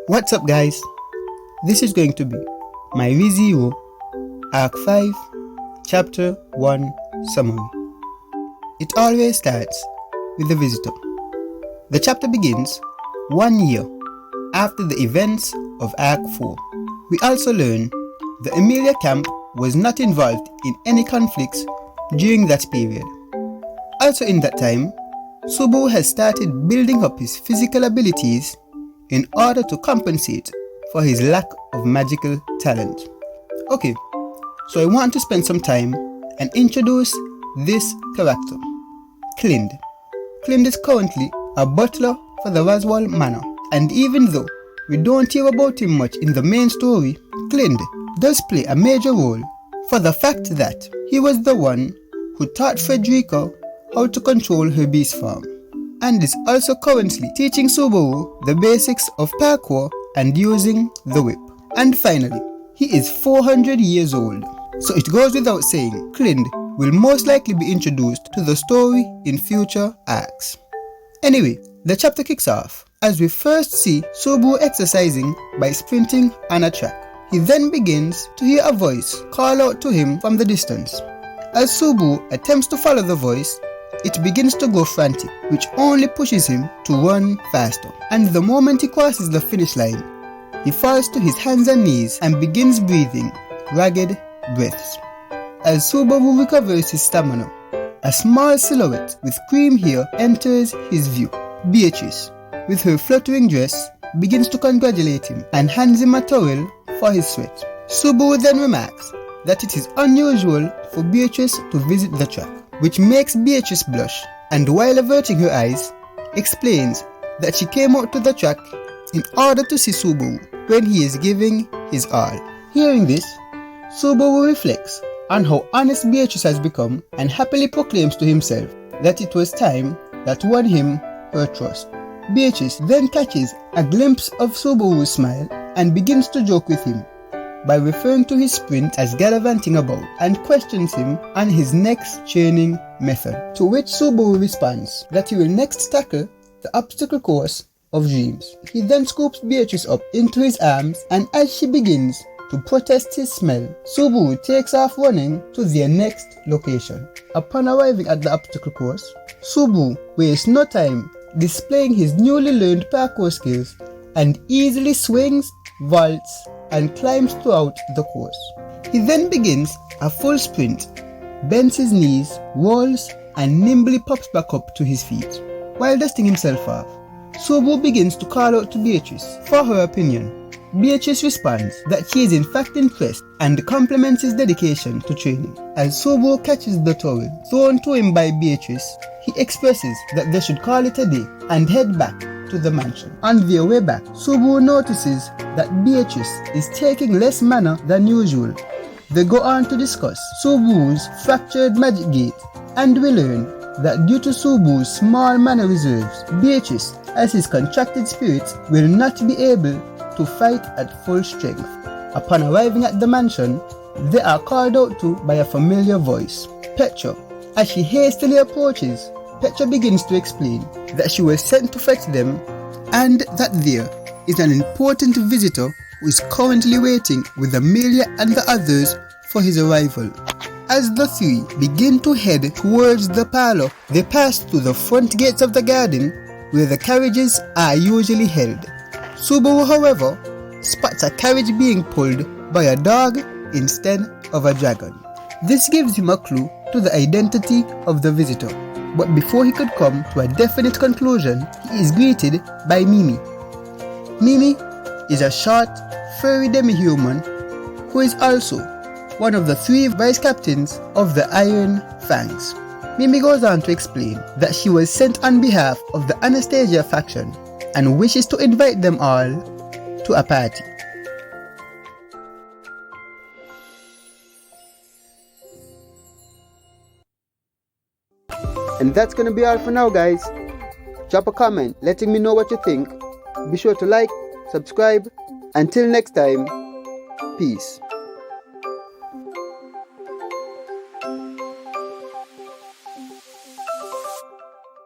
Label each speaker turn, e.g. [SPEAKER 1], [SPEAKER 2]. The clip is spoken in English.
[SPEAKER 1] What's up guys? This is going to be my ReZero Arc5 Chapter 1 summary. It always starts with the visitor. The chapter begins 1 year after the events of Arc4. We also learn the Emilia camp was not involved in any conflicts during that period. Also in that time, Subaru has started building up his physical abilities in order to compensate for his lack of magical talent. Okay, so I want to spend some time and introduce this character, Clind. Clind is currently a butler for the Roswell Manor, and even though we don't hear about him much in the main story, Clind does play a major role for the fact that he was the one who taught Frederica how to control her beast farm, and is also currently teaching Subaru the basics of parkour and using the whip. And finally, he is 400 years old, so it goes without saying Clind will most likely be introduced to the story in future arcs. Anyway, the chapter kicks off as we first see Subaru exercising by sprinting on a track. He then begins to hear a voice call out to him from the distance. As Subaru attempts to follow the voice, it begins to go frantic, which only pushes him to run faster. And the moment he crosses the finish line, he falls to his hands and knees and begins breathing ragged breaths. As Subaru recovers his stamina, a small silhouette with cream hair enters his view. Beatrice, with her fluttering dress, begins to congratulate him and hands him a towel for his sweat. Subaru then remarks that it is unusual for Beatrice to visit the track, which makes Beatrice blush, and while averting her eyes, explains that she came out to the track in order to see Subaru when he is giving his all. Hearing this, Subaru reflects on how honest Beatrice has become and happily proclaims to himself that it was time that won him her trust. Beatrice then catches a glimpse of Subaru's smile and begins to joke with him by referring to his sprint as gallivanting about and questions him on his next training method, to which Subaru responds that he will next tackle the obstacle course of dreams. He then scoops Beatrice up into his arms, and as she begins to protest his smell, Subaru takes off running to their next location. Upon arriving at the obstacle course, Subaru wastes no time displaying his newly learned parkour skills and easily swings, vaults, and climbs throughout the course. He then begins a full sprint, bends his knees, rolls, and nimbly pops back up to his feet. While dusting himself off, Subaru begins to call out to Beatrice for her opinion. Beatrice responds that she is in fact impressed and compliments his dedication to training. As Subaru catches the towel thrown to him by Beatrice, he expresses that they should call it a day and head back to the mansion. On their way back, Subaru notices that Beatrice is taking less mana than usual. They go on to discuss Subaru's fractured magic gate, and we learn that due to Subaru's small mana reserves, Beatrice, as his contracted spirit, will not be able to fight at full strength. Upon arriving at the mansion, they are called out to by a familiar voice, Petra. As she hastily approaches, Petra begins to explain that she was sent to fetch them and that there is an important visitor who is currently waiting with Emilia and the others for his arrival. As the three begin to head towards the parlor, they pass through the front gates of the garden where the carriages are usually held. Subaru, however, spots a carriage being pulled by a dog instead of a dragon. This gives him a clue to the identity of the visitor. But before he could come to a definite conclusion, he is greeted by Mimi. Mimi is a short, furry demi-human who is also one of the 3 vice captains of the Iron Fangs. Mimi goes on to explain that she was sent on behalf of the Anastasia faction and wishes to invite them all to a party. And that's gonna be all for now guys. Drop a comment letting me know what you think. Be sure to like, subscribe. Until next time, peace.